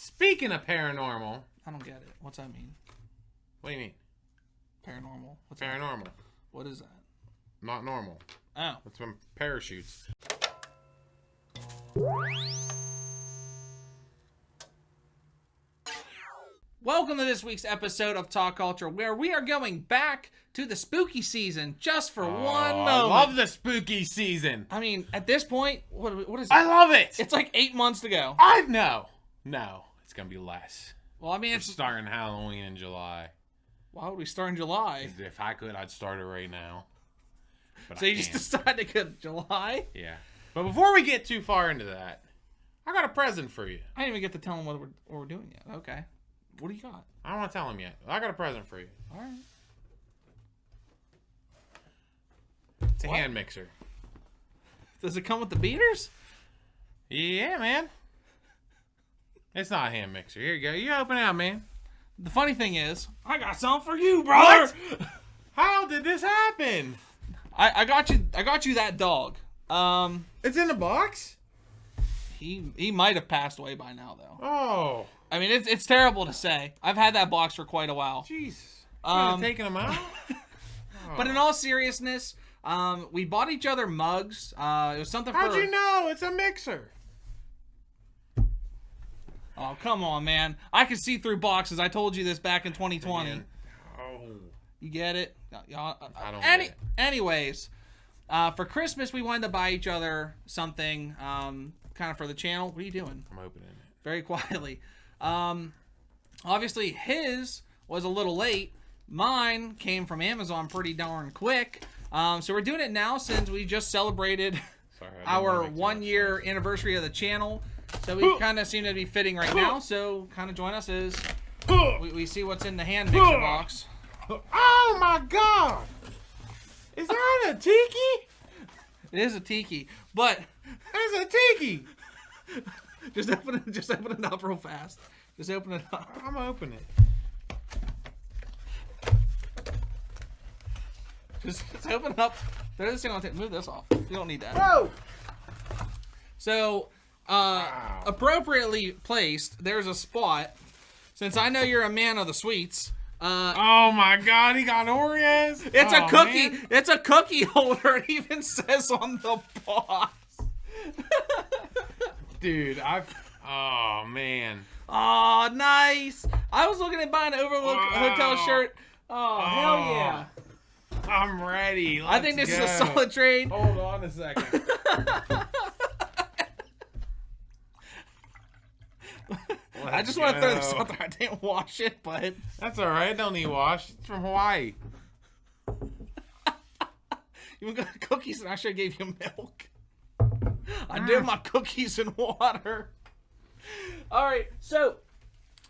Speaking of paranormal. I don't get it. What's that mean? What do you mean? Paranormal. What's Paranormal. That? What is that? Not normal. Oh. That's from parachutes. Welcome to this week's episode of Talk Culture, where we are going back to the spooky season just for one moment. I love the spooky season. I mean, at this point, what is it? I love it. It's like 8 months to go. No, it's gonna be less. Well, I mean, It's starting Halloween in July. Why would we start in July? If I could, I'd start it right now. But So you just decided to go to July? Yeah. But before we get too far into that, I got a present for you. I didn't even get to tell him what we're doing yet. Okay. What do you got? I don't want to tell him yet. I got a present for you. All right. It's a hand mixer. Does it come with the beaters? Yeah, man. It's not a hand mixer. Here you go. You open it up, man. The funny thing is, I got something for you, brother. What? How did this happen? I got you that dog. It's in the box? He might have passed away by now, though. Oh. I mean, it's terrible to say. I've had that box for quite a while. Jesus. You taking them out? But in all seriousness, we bought each other mugs. It was something for... How'd you know? It's a mixer. Oh, come on, man. I can see through boxes. I told you this back in 2020. Man. Oh. You get it? I don't get it. Anyways, for Christmas, we wanted to buy each other something kind of for the channel. What are you doing? I'm opening it. Very quietly. Obviously, his was a little late. Mine came from Amazon pretty darn quick. So we're doing it now since we just celebrated our 1 year anniversary of the channel. So we kind of seem to be fitting right now. So kind of join us as we see what's in the hand mixer box. Oh my God! Is that a tiki? It is a tiki, but it's a tiki. Just open it up real fast. Just open it up. I'm opening it. Just open it up. Throw this thing on the table. Move this off. You don't need that. Whoa! So, wow. Appropriately placed, there's a spot. Since I know you're a man of the sweets. Oh my God, he got Oreos. It's a cookie. Man. It's a cookie holder. It even says on the box. Dude, oh man. Oh, nice. I was looking at buying an Overlook Hotel shirt. Oh, hell yeah. I'm ready. I think this is a solid trade. Hold on a second. I just want to throw this out there. I didn't wash it, but... That's all right. Don't need wash. It's from Hawaii. You got cookies and I should have gave you milk. I did my cookies in water. All right, so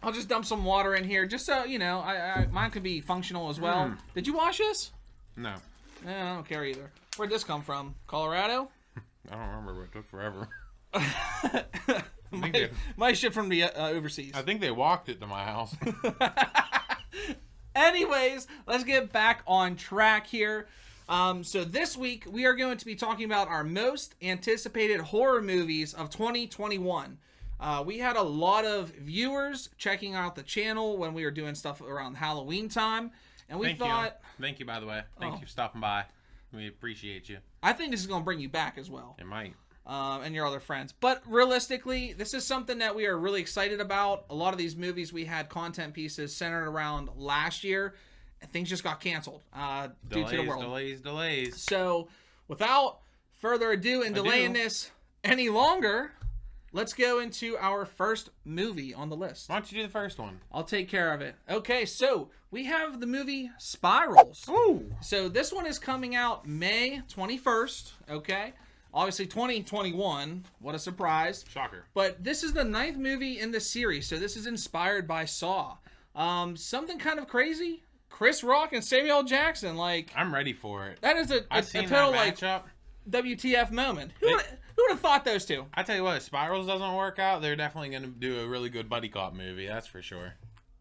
I'll just dump some water in here, just so you know. Mine could be functional as well. Did you wash this? No. I don't care either. Where'd this come from? Colorado? I don't remember, but it took forever. Might ship from the overseas. I think they walked it to my house. Anyways, let's get back on track here. So this week, we are going to be talking about our most anticipated horror movies of 2021. We had a lot of viewers checking out the channel when we were doing stuff around Halloween time. And we thought... Thank you, by the way. Thank you for stopping by. We appreciate you. I think this is going to bring you back as well. It might. And your other friends. But realistically, this is something that we are really excited about. A lot of these movies, we had content pieces centered around last year. Things just got canceled due to the world. Delays. So, without further ado and delaying this any longer, let's go into our first movie on the list. Why don't you do the first one? I'll take care of it. Okay, so we have the movie Spirals. Ooh. So this one is coming out May 21st, okay? Obviously 2021. What a surprise. Shocker. But this is the 9th movie in the series, so this is inspired by Saw. Something kind of crazy. Chris Rock and Samuel L. Jackson, like... I'm ready for it. That is a total, like, WTF moment. Who would have thought those two? I tell you what, if Spirals doesn't work out, they're definitely going to do a really good buddy cop movie. That's for sure.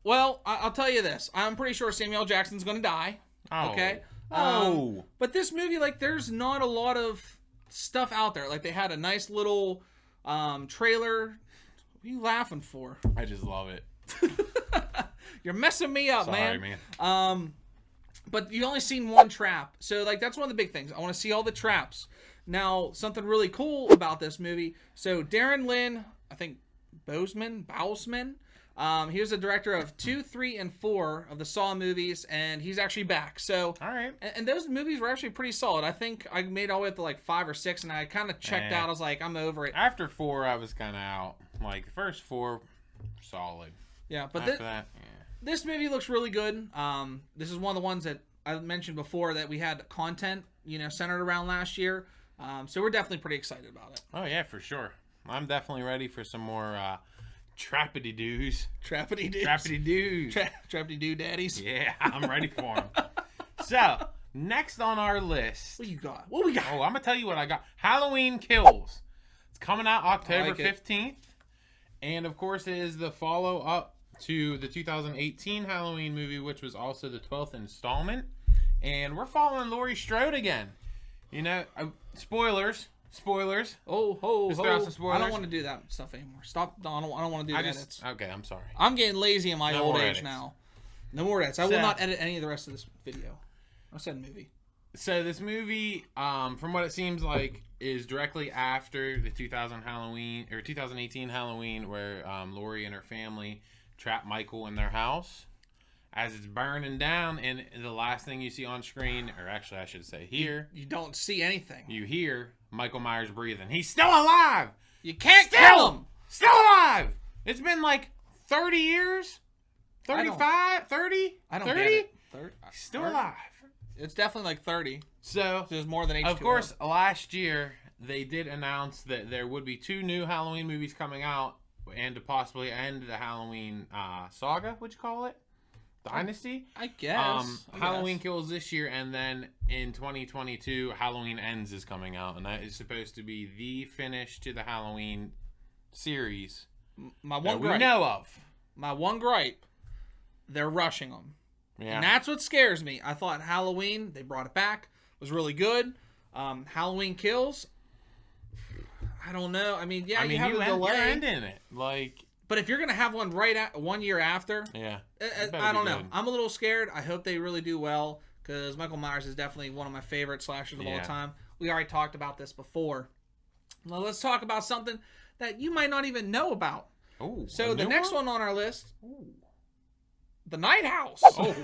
Well, I'll tell you this. I'm pretty sure Samuel L. Jackson's going to die. Oh. Okay? Oh. But this movie, like, there's not a lot of stuff out there. Like, they had a nice little trailer What are you laughing for? I just love it. You're messing me up, Sorry, man. But you've only seen one trap. So, like, that's one of the big things. I want to see all the traps. Now, something really cool about this movie. So, Darren Lynn, I think, Bousman, he was the director of 2, 3, and 4 of the Saw movies, and he's actually back. So, all right. And those movies were actually pretty solid. I think I made all the way up to like 5 or 6, and I kind of checked out. I was like, I'm over it. After 4, I was kind of out. Like the first 4, solid. Yeah, but after that, this movie looks really good. This is one of the ones that I mentioned before that we had content, centered around last year. So we're definitely pretty excited about it. Oh yeah, for sure. I'm definitely ready for some more trappity-doos. Trappity-doos. Trappity-doos. Trappity-doo daddies. Yeah, I'm ready for them. So, next on our list. What you got? What we got? Oh, I'm going to tell you what I got. Halloween Kills. It's coming out October 15th. And, of course, it is the follow-up to the 2018 Halloween movie, which was also the 12th installment. And we're following Laurie Strode again. Spoilers. Oh, Just throw out some spoilers. I don't want to do that stuff anymore. Stop. I don't want to do edits. Okay, I'm sorry. I'm getting lazy in my old age edits. now. No more edits. I will not edit any of the rest of this video. I said movie. So this movie, from what it seems like, is directly after the 2018 Halloween, where Laurie and her family trap Michael in their house as it's burning down, and the last thing you see on screen, or actually I should say here, you don't see anything. You hear Michael Myers breathing. He's still alive. You can't kill him. Still alive. It's been like 30 years. 35, 30? I don't 30? get it. Still alive. It's definitely like 30. So there's more than H2O. Of course, last year they did announce that there would be 2 new Halloween movies coming out, and to possibly end the Halloween saga. Would you call it? Dynasty? I guess. Halloween Kills this year, and then in 2022, Halloween Ends is coming out, and that is supposed to be the finish to the Halloween series my one that we know of. My one gripe, they're rushing them. Yeah. And that's what scares me. I thought Halloween, they brought it back, was really good. Halloween Kills, I don't know. I mean, you have a delay. You're ending it. But if you're going to have one 1 year after, I don't know. Good. I'm a little scared. I hope they really do well, because Michael Myers is definitely one of my favorite slashers of all time. We already talked about this before. Well, let's talk about something that you might not even know about. Ooh, so the next one on our list, The Night House. Oh.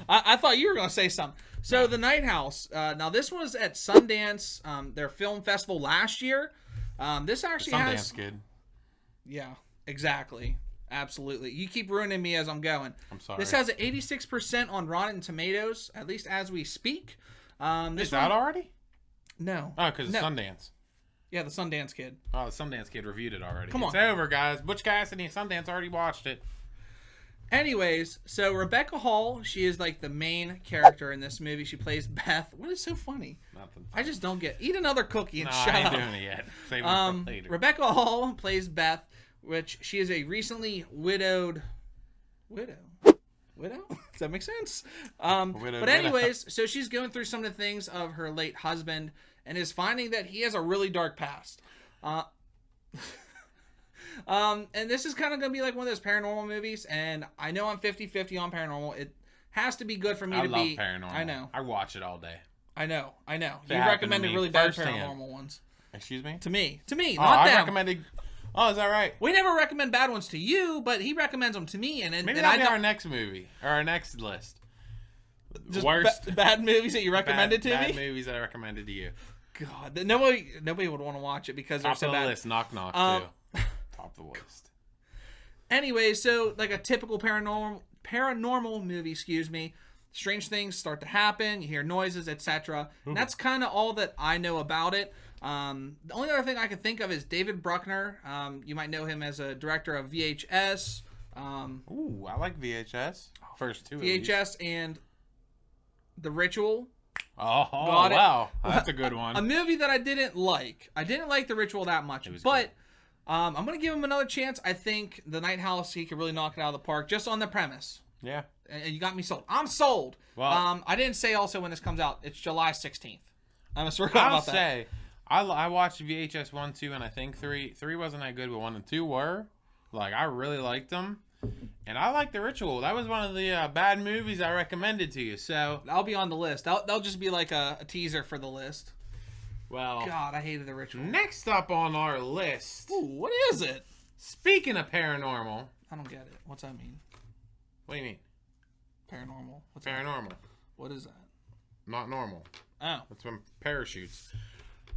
I thought you were going to say something. So The Night House. Now, this was at Sundance, their film festival last year. This actually Sundance Kid. Yeah. Exactly. Absolutely. You keep ruining me as I'm going. I'm sorry. This has an 86% on Rotten Tomatoes, at least as we speak. Is that already? No. Oh, because it's Sundance. Yeah, the Sundance Kid. Oh, the Sundance Kid reviewed it already. Come on. It's over, guys. Butch Cassidy and Sundance already watched it. Anyways, so Rebecca Hall, she is like the main character in this movie. She plays Beth. What is so funny? Nothing. I just don't get. Eat another cookie and shut I ain't up. doing it yet. Save it for later. Rebecca Hall plays Beth, which she is a recently widowed widow. Does that make sense? But anyways, so she's going through some of the things of her late husband and is finding that he has a really dark past. And this is kind of going to be like one of those paranormal movies, and I know I'm 50-50 on paranormal. It has to be good for me to be. I love paranormal. I know. I watch it all day. I know. You happened recommended to me really bad firsthand. paranormal ones. Excuse me? To me, not I them. recommended. Oh, is that right? We never recommend bad ones to you, but he recommends them to me, and maybe and that'll be our next movie or our next list. Just Worst bad movies that you recommended to me. Bad movies that I recommended to you. God, nobody would want to watch it because they're Top so of the bad. list. Knock knock too. Top of the list. Anyway, so like a typical paranormal movie, strange things start to happen. You hear noises, etc. And that's kind of all that I know about it. The only other thing I can think of is David Bruckner. You might know him as a director of VHS. Ooh, I like VHS. First two. VHS and The Ritual. Oh, wow. That's a good one. A movie that I didn't like. I didn't like The Ritual that much, but I'm going to give him another chance. I think The Night House, he could really knock it out of the park just on the premise. Yeah. And you got me sold. I'm sold. Well, I didn't say also when this comes out. It's July 16th. I'm going to forget about that. I watched VHS 1, 2, and I think 3. 3 wasn't that good, but 1 and 2 were. Like, I really liked them. And I like The Ritual. That was one of the bad movies I recommended to you. So I'll be on the list. That'll just be like a teaser for the list. Well, God, I hated The Ritual. Next up on our list. Ooh, what is it? Speaking of paranormal. I don't get it. What's that mean? What do you mean? Paranormal. What's Paranormal. That? What is that? Not normal. Oh. That's when parachutes.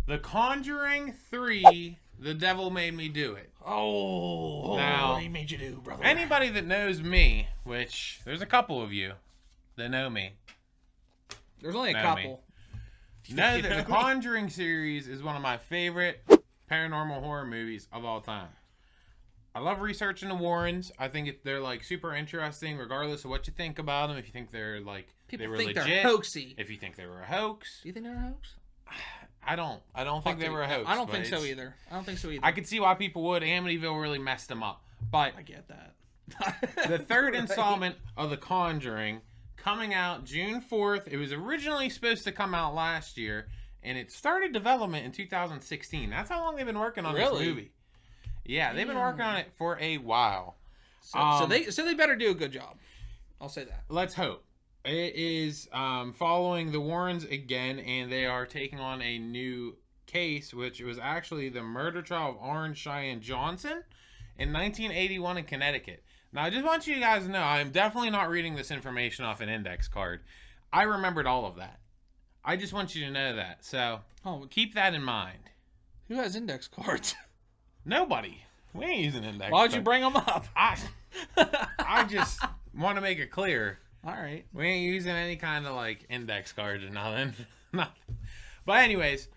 The Conjuring 3, The Devil Made Me Do It. Oh, now, what he made you do, brother? Anybody that knows me, which there's a couple of you that know me. There's only a couple. Know that the Conjuring series is one of my favorite paranormal horror movies of all time. I love researching the Warrens. I think they're like super interesting, regardless of what you think about them. If you think they're like People they were think legit, they're hoaxy. If you think they were a hoax, Do you think they're a hoax? I don't think they were a hoax. I don't think so either. I could see why people would. Amityville really messed them up. But I get that. the third installment of The Conjuring coming out June 4th. It was originally supposed to come out last year, and it started development in 2016. That's how long they've been working on this movie. Yeah, they've been working on it for a while. So they better do a good job. I'll say that. Let's hope. It is following the Warrens again, and they are taking on a new case, which was actually the murder trial of Orange Cheyenne Johnson in 1981 in Connecticut. Now, I just want you guys to know, I'm definitely not reading this information off an index card. I remembered all of that. I just want you to know that. So, keep that in mind. Who has index cards? Nobody. We ain't using index Why'd you bring them up? I just want to make it clear. All right. We ain't using any kind of like index cards or nothing. But anyways,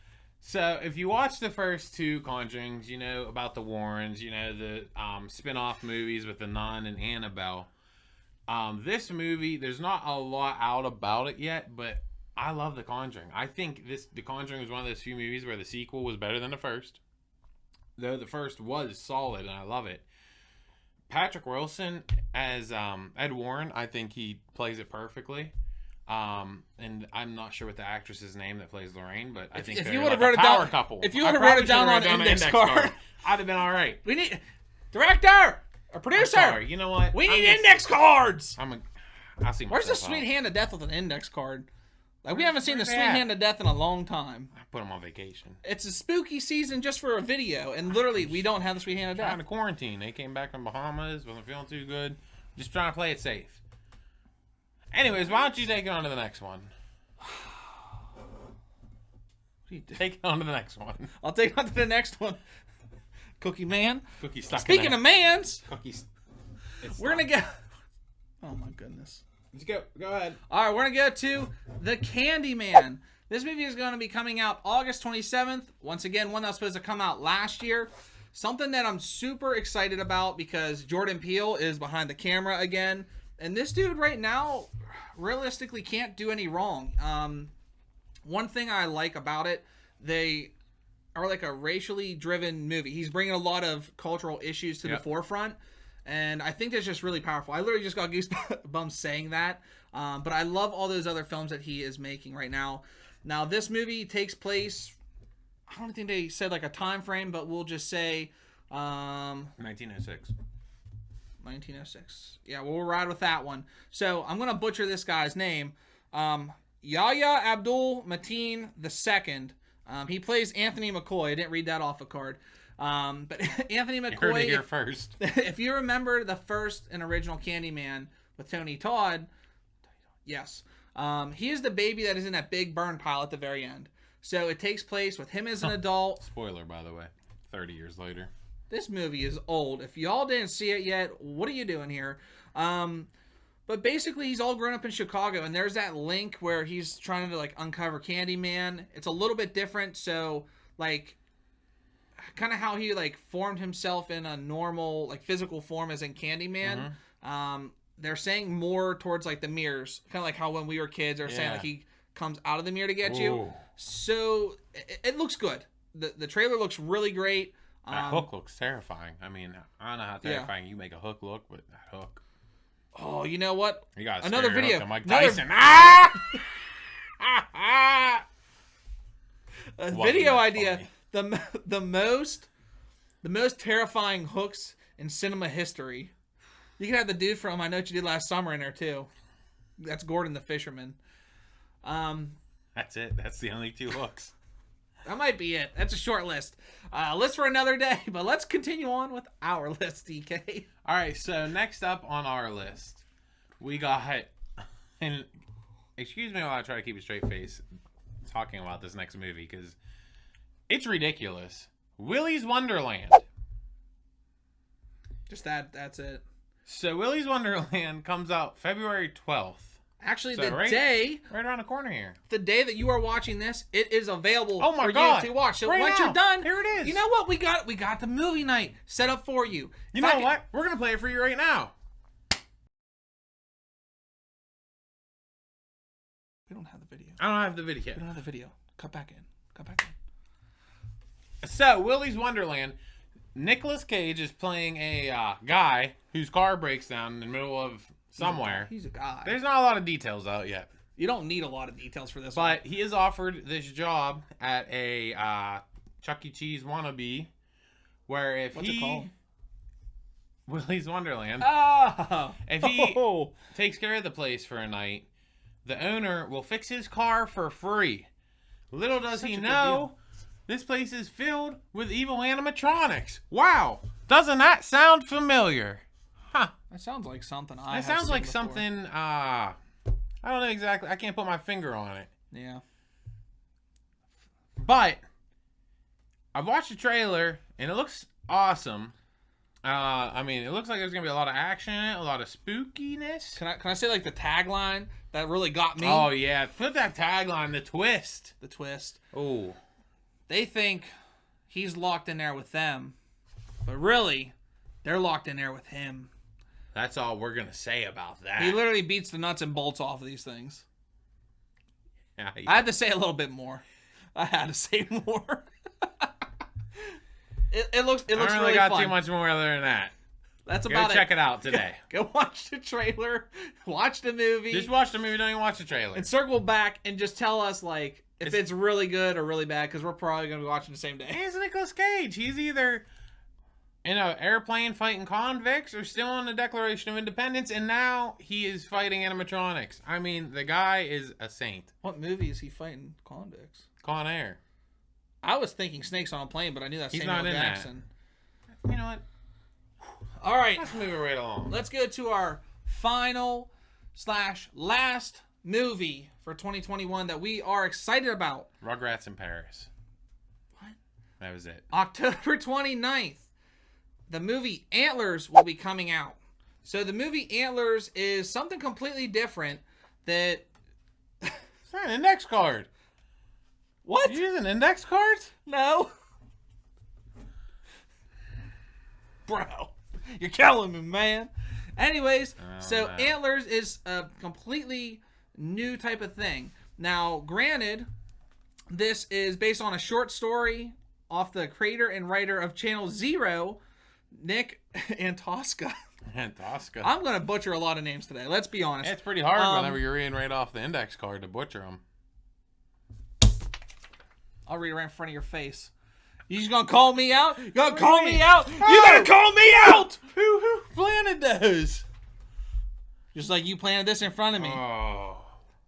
so if you watch the first two Conjurings, you know about the Warrens, you know the spin-off movies with the Nun and Annabelle. This movie, there's not a lot out about it yet, but I love The Conjuring. I think The Conjuring was one of those few movies where the sequel was better than the first. Though the first was solid, and I love it. Patrick Wilson as Ed Warren, I think he plays it perfectly. And I'm not sure what the actress's name that plays Lorraine, but I think if they're you would have like wrote a it power down, couple. If you would have wrote it down on an index card, I'd have been all right. We need director or producer. Sorry, you know what? We need index cards. I'll see. Where's the Sweet Hand of Death with an index card? Like, we haven't seen the Sweet Hand of Death in a long time. I put them on vacation. It's a spooky season just for a video, and literally, we don't have the Sweet Hand of Death. Trying to quarantine. They came back from Bahamas, wasn't feeling too good. Just trying to play it safe. Anyways, why don't you take it on to the next one? Take it on to the next one. I'll take it on to the next one. Cookie Man. Cookie stuck. Speaking of mans, cookies. We're gonna go. Oh my goodness. Let's go. Go ahead. All right, we're gonna go to the Candyman. This movie is going to be coming out August 27th. Once again, one that was supposed to come out last year. Something that I'm super excited about because Jordan Peele is behind the camera again. And this dude right now realistically can't do any wrong. One thing I like about it, they are like a racially driven movie. He's bringing a lot of cultural issues to the forefront. And I think that's just really powerful. I literally just got goosebumps saying that. But I love all those other films that he is making right now. Now, this movie takes place, I don't think they said like a time frame, but we'll just say 1906. 1906. Yeah, we'll ride with that one. So I'm going to butcher this guy's name. Yahya Abdul Mateen II. He plays Anthony McCoy. I didn't read that off a card. But Anthony McCoy, you heard it here first. If you remember the first and original Candyman with Tony Todd, yes, he is the baby that is in that big burn pile at the very end. So it takes place with him as an adult. Spoiler, by the way, 30 years later. This movie is old. If y'all didn't see it yet, what are you doing here? But basically, he's all grown up in Chicago, and there's that link where he's trying to like uncover Candyman. It's a little bit different, so like kind of how he like formed himself in a normal like physical form as in Candyman. Mm-hmm. They're saying more towards like the mirrors, kind of like how when we were kids, they're saying like he comes out of the mirror to get you. So it looks good. The trailer looks really great. That hook looks terrifying. I mean, I don't know how terrifying you make a hook look, but that hook. Oh, you know what? You got another video. Mike Tyson. A video idea. The most terrifying hooks in cinema history. You can have the dude from I Know What You Did Last Summer in there too. That's Gordon the Fisherman. That's it. That's the only 2 hooks. That might be it. That's a short list. List for another day, but let's continue on with our list, DK. All right, so next up on our list, we got, and excuse me while I try to keep a straight face talking about this next movie, because it's ridiculous. Willys Wonderland. Just that's it. So Willys Wonderland comes out February 12th. Actually, So the day around the corner here. The day that you are watching this, it is available for you to watch. So right once now, you're done, here it is. You know what? We got the movie night set up for you. You know what? We're gonna play it for you right now. We don't have the video. I don't have the video. We don't have the video. Cut back in. So Willys Wonderland, Nicolas Cage is playing a guy whose car breaks down in the middle of somewhere. He's a guy. There's not a lot of details out yet. You don't need a lot of details for this But he is offered this job at a Chuck E. Cheese wannabe, where if What's it called? Willys Wonderland. Oh! If he takes care of the place for a night, the owner will fix his car for free. Little does he know, this place is filled with evil animatronics. Wow! Doesn't that sound familiar? Huh. That sounds like something I It have sounds seen like before. something, I don't know exactly. I can't put my finger on it. Yeah. But I've watched the trailer, and it looks awesome. I mean, it looks like there's going to be a lot of action in it, a lot of spookiness. Can I say, like, the tagline that really got me? Oh, yeah. Put that tagline, the twist. The twist. Oh. They think he's locked in there with them, but really, they're locked in there with him. That's all we're going to say about that. He literally beats the nuts and bolts off of these things. Yeah, I had to say a little bit more. I had to say more. it looks I don't really really got fun. too much more other than that. That's Go about check it out today. Go watch the trailer, watch the movie, Just watch the movie, don't even watch the trailer. and circle back and just tell us like if it's really good or really bad, because we're probably gonna be watching the same day. It's Nicolas Cage. He's either in an airplane fighting convicts or still on the Declaration of Independence, and now he is fighting animatronics. I mean, the guy is a saint. What movie is he fighting convicts? Con Air. I was thinking Snakes on a Plane, but I knew that's He's Samuel not in that. Jackson. You know what? All right, Let's move it right along. let's go to our final/last movie for 2021 that we are excited about. Rugrats in Paris. What? That was it. October 29th, the movie Antlers will be coming out. So the movie Antlers is something completely different that... It's not an index card. What? You using index cards? No. Bro, you're killing me, man. Anyways, so no. Antlers is a completely new type of thing. Now, granted, this is based on a short story off the creator and writer of Channel Zero, Nick Antosca. Antosca. I'm going to butcher a lot of names today. Let's be honest. It's pretty hard whenever you're reading right off the index card to butcher them. I'll read it right in front of your face. You just going to call me out? You going to call me out? You going to call me out? Who planted those? Just like you planted this in front of me. Oh.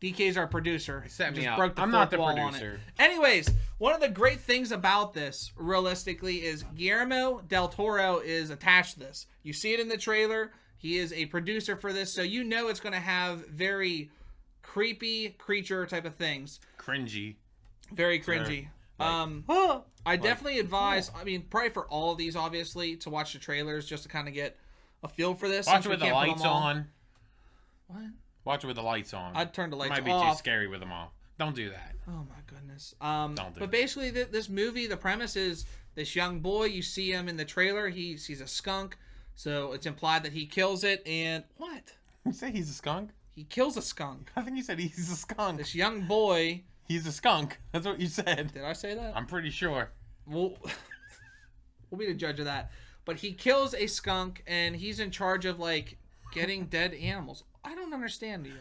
DK's our producer. Set me Just up. broke the I'm not fourth the wall on producer. it. Anyways, one of the great things about this, realistically, is Guillermo del Toro is attached to this. You see it in the trailer. He is a producer for this, so you know it's going to have very creepy creature type of things. Cringy. Very cringy. Like, I definitely advise, I mean, probably for all of these, obviously, to watch the trailers just to kind of get a feel for this. Watch since it we with the can't put lights them all. on. What? Watch it with the lights on. I'd turn the It lights might be off. too scary with them off. Don't do that. Oh my goodness. Don't do but it. basically, this movie, the premise is this young boy. You see him in the trailer. He's a skunk, so it's implied that he kills it. And what? You say he's a skunk? He kills a skunk. I think you said he's a skunk. This young boy. He's a skunk. That's what you said. Did I say that? I'm pretty sure. We'll be the judge of that. But he kills a skunk, and he's in charge of like getting dead animals. I don't understand you.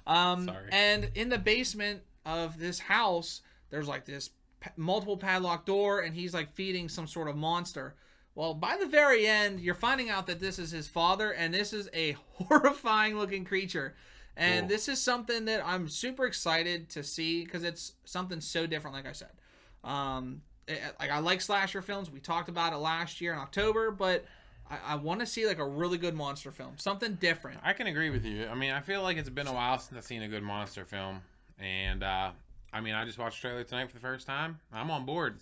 Sorry. And in the basement of this house, there's like this multiple padlock door, and he's like feeding some sort of monster. Well, by the very end, you're finding out that this is his father, and this is a horrifying looking creature. And this is something that I'm super excited to see because it's something so different, like I said. Like I like slasher films. We talked about it last year in October, but I want to see like a really good monster film, something different. I can agree with you. I mean, I feel like it's been a while since I've seen a good monster film, and I mean, I just watched the trailer tonight for the first time. I'm on board.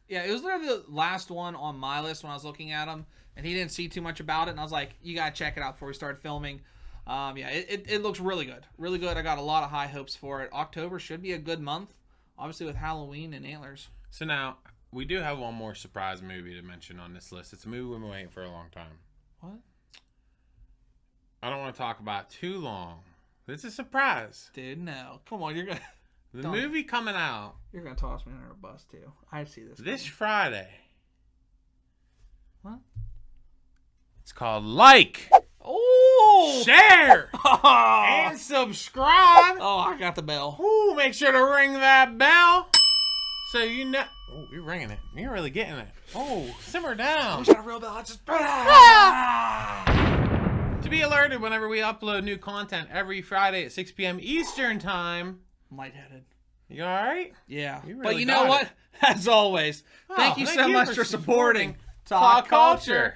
Yeah, it was literally the last one on my list when I was looking at him, and he didn't see too much about it, and I was like, you gotta check it out before we start filming. Yeah, it looks really good. Really good. I got a lot of high hopes for it. October should be a good month, obviously with Halloween and Antlers. So now, we do have one more surprise movie to mention on this list. It's a movie we've been waiting for a long time. What? I don't want to talk about it too long. It's a surprise. Dude, no. Come on, you're gonna... The movie coming out. You're gonna toss me under a bus, too. I see this. This Friday. What? It's called Like... Oh! Share and subscribe. Oh, I got the bell. Ooh, make sure to ring that bell so you know. Oh, you're ringing it. You're really getting it. Oh, simmer down. I wish I had a real bell. I just... To be alerted whenever we upload new content every Friday at 6 p.m. Eastern time. I'm lightheaded. You all right? Yeah. You really but you know what? As always, thank you so much for supporting Talk Culture.